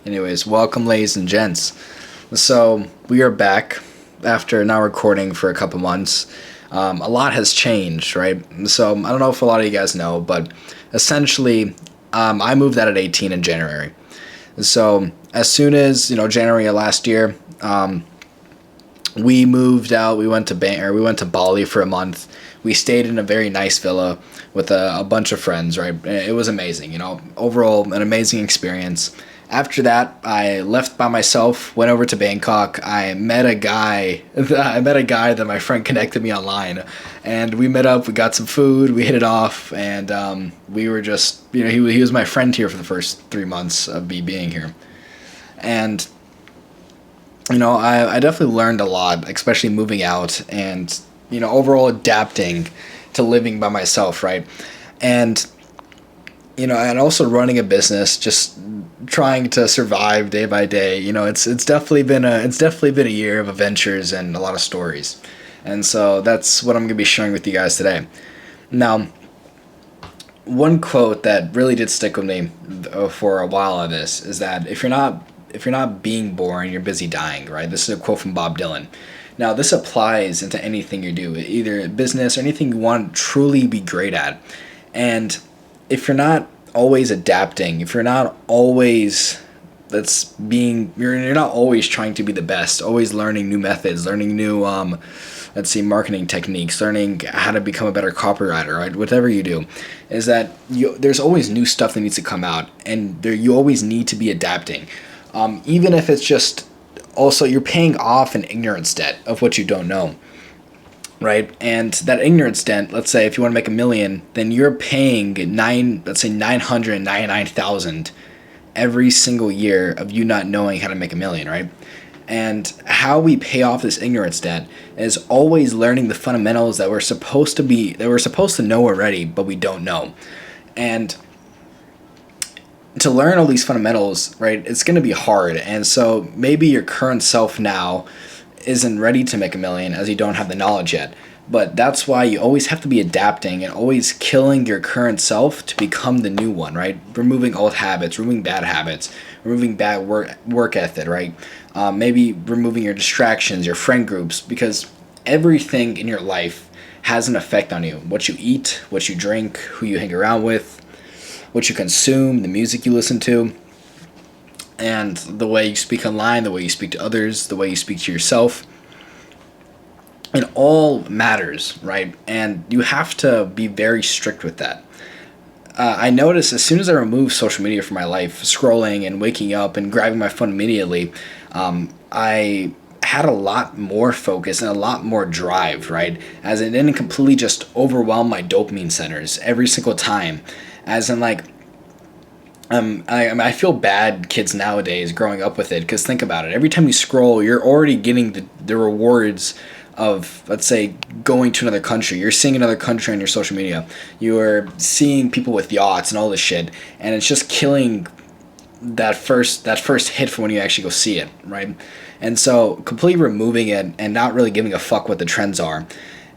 Anyways, welcome, ladies and gents. So, we are back after now recording for a couple months. A lot has changed, right? So, I don't know if a lot of you guys know, but essentially, I moved out at 18 in January. So, as soon as, January of last year, we moved out. We went to Bali for a month. We stayed in a very nice villa with a bunch of friends, right? It was amazing, overall an amazing experience. After that, I left by myself, went over to Bangkok. I met a guy. I met a guy that my friend connected me online, and we met up. We got some food. We hit it off, and we were just, he was my friend here for the first 3 months of me being here, and I definitely learned a lot, especially moving out and overall adapting to living by myself, right? And and also running a business, just trying to survive day by day. It's definitely been a year of adventures and a lot of stories, and so that's what I'm gonna be sharing with you guys today. Now, one quote that really did stick with me for a while of this is that if you're not being born, you're busy dying, right? This is a quote from Bob Dylan. Now, this applies into anything you do, either business or anything you want to truly be great at. And if you're not always adapting, if you're not always you're not always trying to be the best, always learning new methods, learning new marketing techniques, learning how to become a better copywriter, right? Whatever you do, is that there's always new stuff that needs to come out, and you always need to be adapting. Even if it's just also you're paying off an ignorance debt of what you don't know, right? And that ignorance debt, let's say if you want to make $1 million, then you're paying 999,000 every single year of you not knowing how to make $1 million, right? And how we pay off this ignorance debt is always learning the fundamentals that we're supposed to know already, but we don't know. And to learn all these fundamentals, right, it's going to be hard. And so maybe your current self now isn't ready to make $1 million as you don't have the knowledge yet. But that's why you always have to be adapting and always killing your current self to become the new one, right? Removing old habits, removing bad habits, removing bad work ethic, right? Maybe removing your distractions, your friend groups, because everything in your life has an effect on you. What you eat, what you drink, who you hang around with, what you consume, the music you listen to, and the way you speak online, the way you speak to others, the way you speak to yourself. It all matters, right? And you have to be very strict with that. I noticed as soon as I removed social media from my life, scrolling and waking up and grabbing my phone immediately, I had a lot more focus and a lot more drive, right? As it didn't completely just overwhelm my dopamine centers every single time. As in, like, I feel bad kids nowadays growing up with it, because think about it. Every time you scroll, you're already getting the rewards of, let's say, going to another country. You're seeing another country on your social media. You're seeing people with yachts and all this shit, and it's just killing that first hit for when you actually go see it, right? And so completely removing it and not really giving a fuck what the trends are,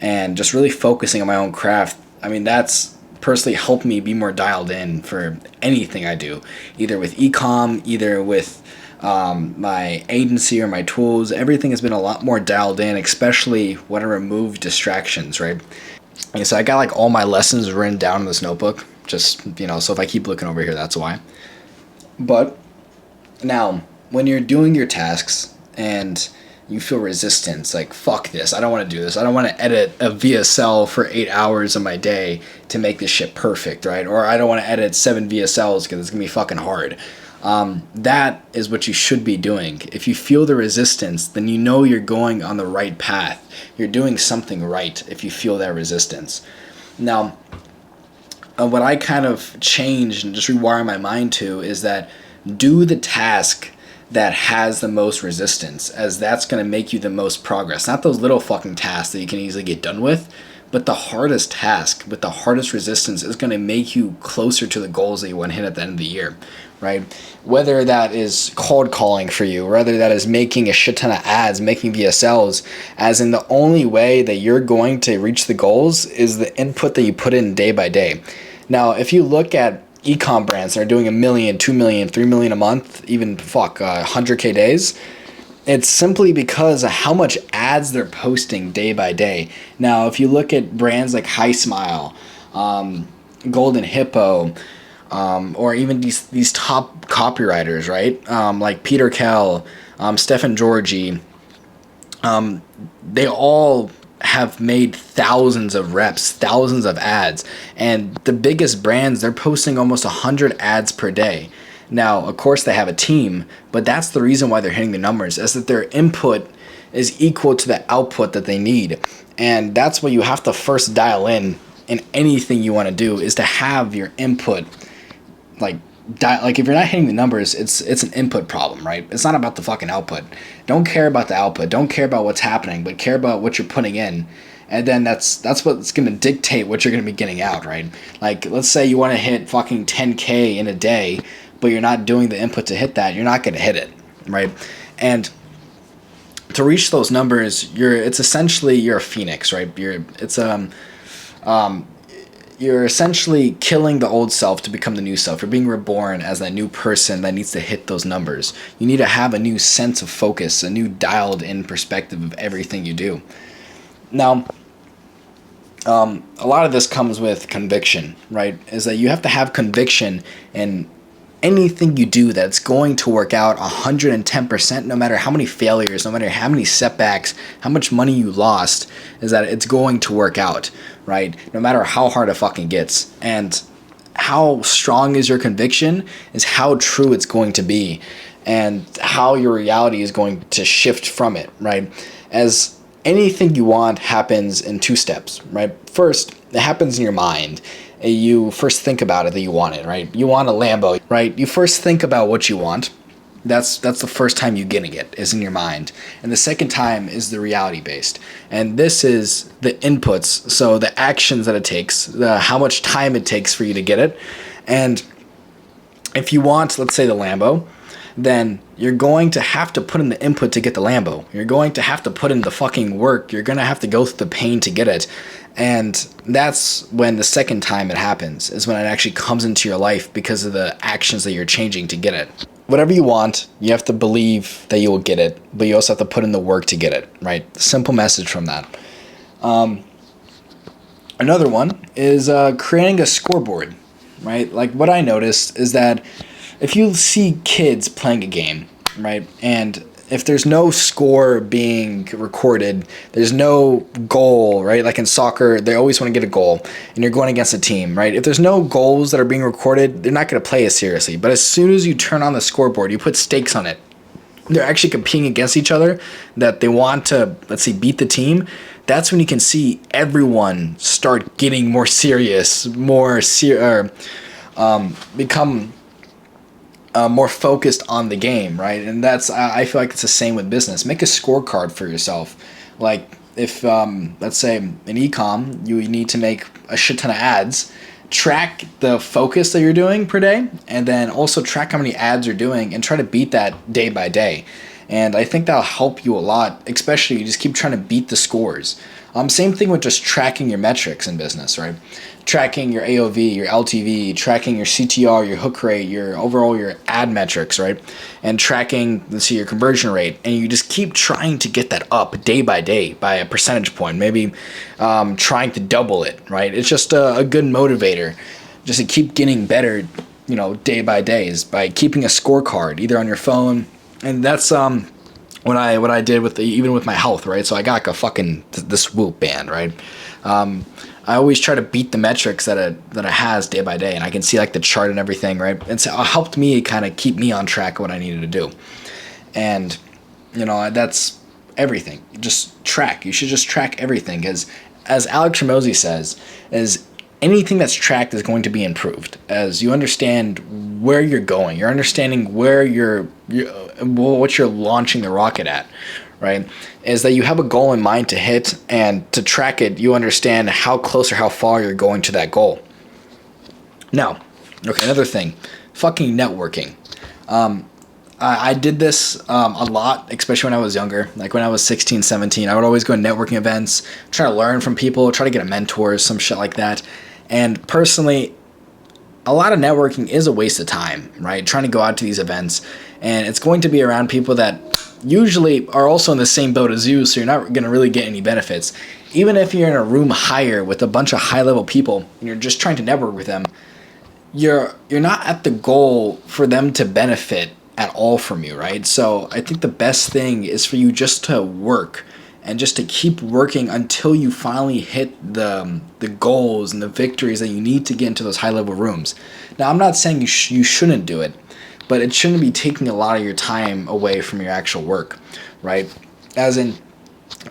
and just really focusing on my own craft. I mean, that's personally helped me be more dialed in for anything I do, either with e-com, either with my agency or my tools. Everything has been a lot more dialed in, especially when I remove distractions, right? And so I got like all my lessons written down in this notebook, just, so if I keep looking over here, that's why. But now, when you're doing your tasks and you feel resistance, like, fuck this, I don't want to do this, I don't want to edit a VSL for 8 hours of my day to make this shit perfect, right? Or I don't want to edit 7 VSLs because it's going to be fucking hard. That is what you should be doing. If you feel the resistance, then you know you're going on the right path. You're doing something right if you feel that resistance. Now, what I kind of changed and just rewire my mind to is that do the task that has the most resistance, as that's going to make you the most progress. Not those little fucking tasks that you can easily get done with, but the hardest task with the hardest resistance is going to make you closer to the goals that you want to hit at the end of the year, right? Whether that is cold calling for you, whether that is making a shit ton of ads, making VSLs, as in the only way that you're going to reach the goals is the input that you put in day by day. Now, if you look at ecom brands that are doing 1 million, 2 million, 3 million a month, even 100K days. It's simply because of how much ads they're posting day by day. Now, if you look at brands like High Smile, Golden Hippo, or even these top copywriters, right? Like Peter Kell, Stefan Georgi, they all have made thousands of reps, thousands of ads, and the biggest brands, they're posting almost 100 ads per day. Now, of course, they have a team, but that's the reason why they're hitting the numbers, is that their input is equal to the output that they need. And that's what you have to first dial in anything you want to do, is to have your input, like if you're not hitting the numbers, it's an input problem, right? It's not about the fucking output. Don't care about the output. Don't care about what's happening, but care about what you're putting in. And then that's what's going to dictate what you're going to be getting out, right? Like, let's say you want to hit fucking 10K in a day, but you're not doing the input to hit that, you're not going to hit it, right? And to reach those numbers, it's essentially you're a phoenix, right? You're essentially killing the old self to become the new self. You're being reborn as that new person that needs to hit those numbers. You need to have a new sense of focus, a new dialed in perspective of everything you do. Now, a lot of this comes with conviction, right? Is that you have to have conviction in anything you do that's going to work out 110%, no matter how many failures, no matter how many setbacks, how much money you lost, is that it's going to work out, right? No matter how hard it fucking gets. And how strong is your conviction is how true it's going to be, and how your reality is going to shift from it, right? As anything you want happens in 2 steps, right? First, it happens in your mind. You first think about it that you want it, right? You want a Lambo, right? You first think about what you want. That's the first time you're getting it, is in your mind. And the second time is the reality based. And this is the inputs, so the actions that it takes, how much time it takes for you to get it. And if you want, let's say, the Lambo, then you're going to have to put in the input to get the Lambo. You're going to have to put in the fucking work. You're going to have to go through the pain to get it. And that's when the second time it happens, is when it actually comes into your life because of the actions that you're changing to get it. Whatever you want, you have to believe that you will get it, but you also have to put in the work to get it, right? Simple message from that. Another one is creating a scoreboard, right? Like, what I noticed is that if you see kids playing a game, right, and if there's no score being recorded, there's no goal, right? Like in soccer, they always want to get a goal, and you're going against a team, right? If there's no goals that are being recorded, they're not going to play as seriously. But as soon as you turn on the scoreboard, you put stakes on it, they're actually competing against each other, that they want to, let's say, beat the team. That's when you can see everyone start getting more serious, become more focused on the game, right? And that's, I feel like it's the same with business. Make a scorecard for yourself. Like, if let's say in ecom you need to make a shit ton of ads, track the focus that you're doing per day, and then also track how many ads you're doing and try to beat that day by day. And I think that'll help you a lot, especially you just keep trying to beat the scores. Same thing with just tracking your metrics in business, right? Tracking your AOV, your LTV, tracking your CTR, your hook rate, your ad metrics, right? And tracking, let's see, your conversion rate. And you just keep trying to get that up day by day by a percentage point, maybe trying to double it, right? It's just a good motivator just to keep getting better, day by day, is by keeping a scorecard either on your phone. And that's what I did even with my health, right? So I got like a fucking this Whoop band, right? I always try to beat the metrics that it has day by day, and I can see like the chart and everything, right? And so it helped me kind of keep me on track of what I needed to do. And that's everything. Just track. You should just track everything, because as Alex Ramosi says, is anything that's tracked is going to be improved. As you understand where you're going, you're understanding where what you're launching the rocket at, right? Is that you have a goal in mind to hit, and to track it, you understand how close or how far you're going to that goal. Now, okay, another thing, fucking networking. I did this a lot, especially when I was younger. Like when I was 16, 17, I would always go to networking events, try to learn from people, try to get a mentor, some shit like that. And personally, a lot of networking is a waste of time, right? Trying to go out to these events, and it's going to be around people that usually are also in the same boat as you, so you're not going to really get any benefits. Even if you're in a room higher with a bunch of high-level people and you're just trying to network with them, you're not at the goal for them to benefit at all from you, right? So I think the best thing is for you just to work and just to keep working until you finally hit the goals and the victories that you need to get into those high-level rooms. Now, I'm not saying you shouldn't do it, but it shouldn't be taking a lot of your time away from your actual work, right? As in,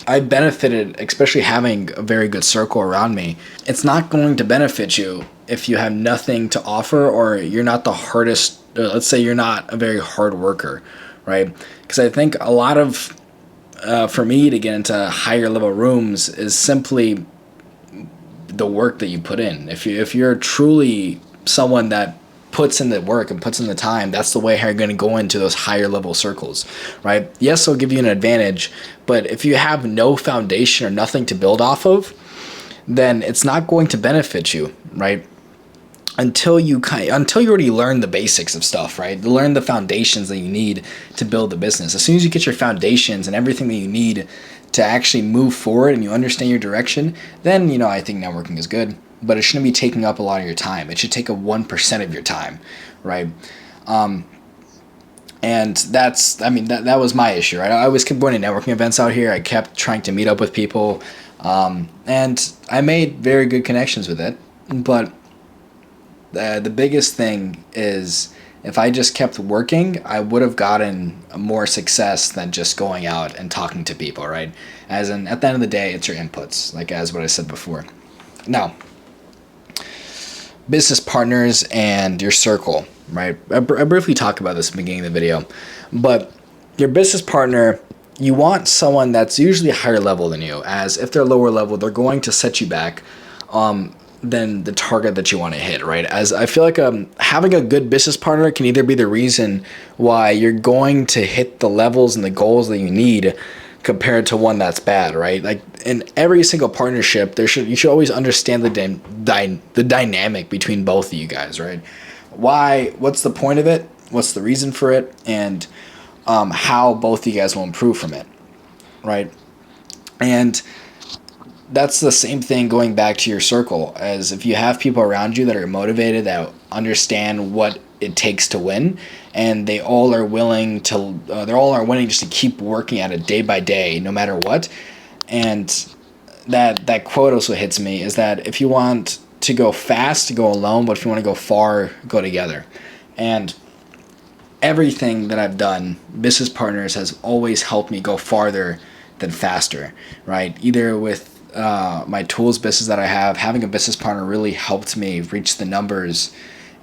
I benefited, especially having a very good circle around me. It's not going to benefit you if you have nothing to offer, or you're not the hardest, let's say you're not a very hard worker, right? Because I think a lot of, for me to get into higher level rooms is simply the work that you put in. If you're truly someone that puts in the work and puts in the time, that's the way how you're going to go into those higher level circles, right? Yes, it'll give you an advantage, but if you have no foundation or nothing to build off of, then it's not going to benefit you, right? Until you already learn the basics of stuff, right? Learn the foundations that you need to build the business. As soon as you get your foundations and everything that you need to actually move forward and you understand your direction, then, I think networking is good. But it shouldn't be taking up a lot of your time. It should take up 1% of your time, right? And that was my issue, right? I always kept going to networking events out here. I kept trying to meet up with people, and I made very good connections with it. But the biggest thing is, if I just kept working, I would have gotten more success than just going out and talking to people, right? As in, at the end of the day, it's your inputs, like as what I said before. Now, business partners and your circle, right? I briefly talked about this at the beginning of the video, but your business partner, you want someone that's usually higher level than you, as if they're lower level, they're going to set you back than the target that you want to hit, right? As I feel like having a good business partner can either be the reason why you're going to hit the levels and the goals that you need compared to one that's bad, right? Like in every single partnership, you should always understand the dynamic between both of you guys, right? What's the point of it? What's the reason for it? And how both of you guys will improve from it, right? And that's the same thing going back to your circle, as if you have people around you that are motivated, that understand what it takes to win, and they all are willing just to keep working at it day by day, no matter what. And that quote also hits me, is that if you want to go fast, go alone, but if you want to go far, go together. And everything that I've done, business partners has always helped me go farther than faster, right? Either with my tools business that I have, having a business partner really helped me reach the numbers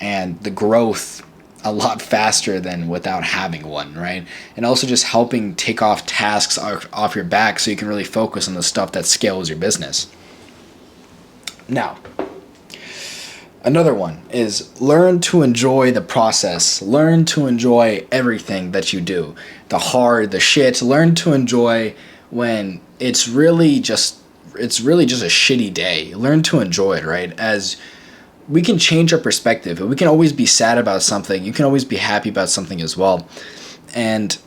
and the growth a lot faster than without having one, right? And also just helping take off tasks off your back so you can really focus on the stuff that scales your business. Now, another one is learn to enjoy the process. Learn to enjoy everything that you do. The hard, the shit. Learn to enjoy when it's really just a shitty day. Learn to enjoy it, right? As we can change our perspective. We can always be sad about something. You can always be happy about something as well. And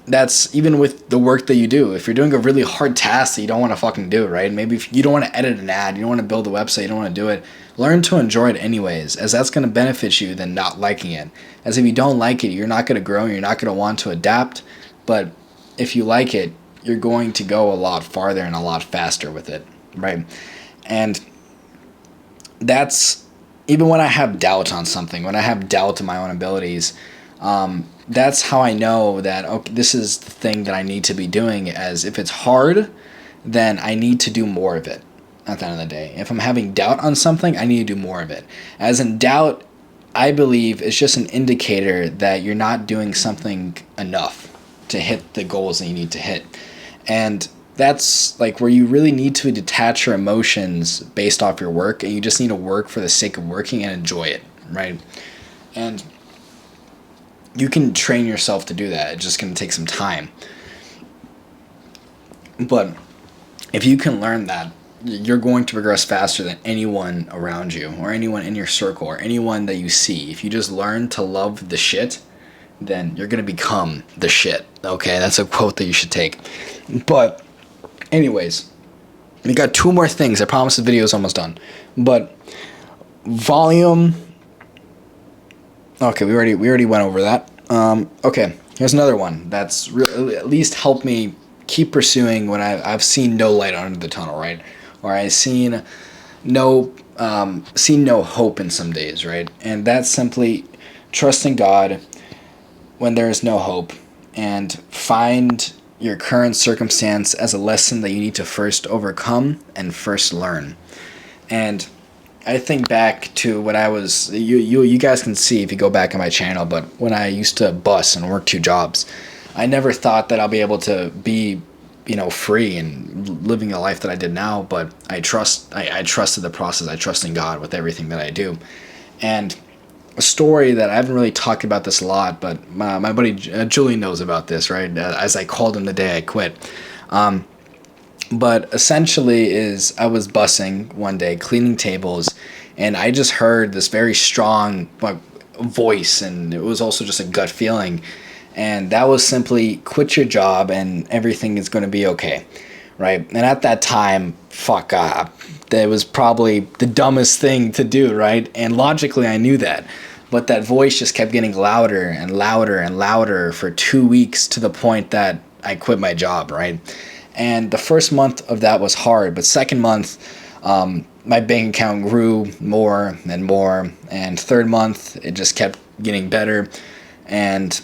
that's even with the work that you do. If you're doing a really hard task that you don't want to fucking do, right? Maybe if you don't want to edit an ad, you don't want to build a website, you don't want to do it, learn to enjoy it anyways, as that's going to benefit you than not liking it. As if you don't like it, you're not going to grow, you're not going to want to adapt. But if you like it, you're going to go a lot farther and a lot faster with it, right? And that's, even when I have doubt on something, when I have doubt in my own abilities, that's how I know that, okay, this is the thing that I need to be doing. As if it's hard, then I need to do more of it at the end of the day. If I'm having doubt on something, I need to do more of it. As in, doubt, I believe, is just an indicator that you're not doing something enough to hit the goals that you need to hit. And that's like where you really need to detach your emotions based off your work, and you just need to work for the sake of working and enjoy it, right? And you can train yourself to do that. It's just going to take some time. But if you can learn that, you're going to progress faster than anyone around you or anyone in your circle or anyone that you see. If you just learn to love the shit, then you're going to become the shit. Okay, that's a quote that you should take. But anyways, we got 2 more things. I promise the video is almost done. But volume. Okay, we already went over that. Okay, here's another one that's at least helped me keep pursuing when I've seen no light under the tunnel, right? Or I've seen no hope in some days, right? And that's simply trusting God when there is no hope, and find your current circumstance as a lesson that you need to first overcome and first learn. And I think back to when I was, you guys can see if you go back on my channel, but when I used to bus and work 2 jobs, I never thought that I'll be able to be, free and living the life that I did now. But I trusted the process. I trust in God with everything that I do. And a story that I haven't really talked about this a lot, but my buddy Julian knows about this, right? As I called him the day I quit. But essentially is I was bussing one day, cleaning tables, and I just heard this very strong voice, and it was also just a gut feeling. And that was simply quit your job and everything is going to be okay, right? And at that time, that was probably the dumbest thing to do, right? And logically I knew that. But that voice just kept getting louder and louder and louder for 2 weeks to the point that I quit my job, right? And the first month of that was hard, but second month, my bank account grew more and more, and third month, it just kept getting better. And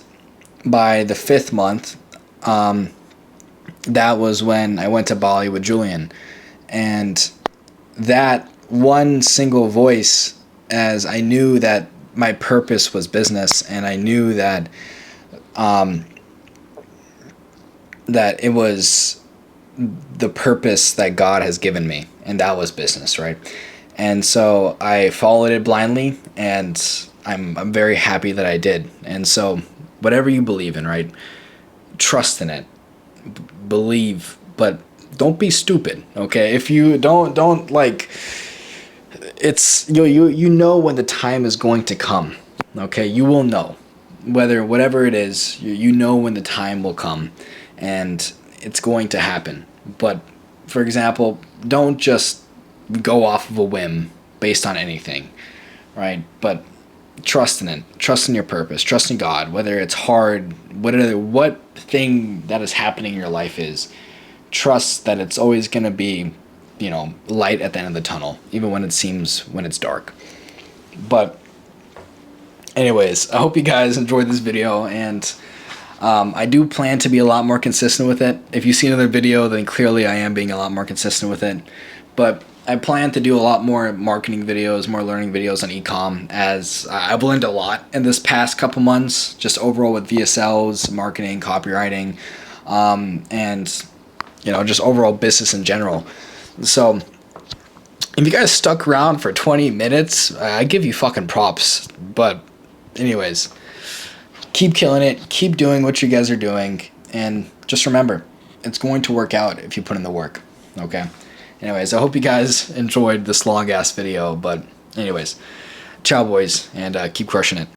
by the 5th month, that was when I went to Bali with Julian. And that one single voice, as I knew that my purpose was business, and I knew that that it was the purpose that God has given me, and that was business, right? And so I followed it blindly, and I'm very happy that I did. And so whatever you believe in, right? Trust in it. Believe, but don't be stupid, okay? If you don't like, it's you know when the time is going to come, okay? You will know whatever it is, you know when the time will come, and it's going to happen. But for example, don't just go off of a whim based on anything, right? But trust in it, trust in your purpose, trust in God, whether it's hard, what thing that is happening in your life is, trust that it's always going to be, light at the end of the tunnel, even when it's dark. But anyways, I hope you guys enjoyed this video, and I do plan to be a lot more consistent with it. If you see another video, then clearly I am being a lot more consistent with it. But I plan to do a lot more marketing videos, more learning videos on e-com, as I've learned a lot in this past couple months, just overall with VSLs, marketing, copywriting, and just overall business in general. So if you guys stuck around for 20 minutes, I give you fucking props. But anyways, keep killing it, keep doing what you guys are doing, and just remember, it's going to work out if you put in the work, okay? Anyways, I hope you guys enjoyed this long ass video, but anyways, ciao boys, and keep crushing it.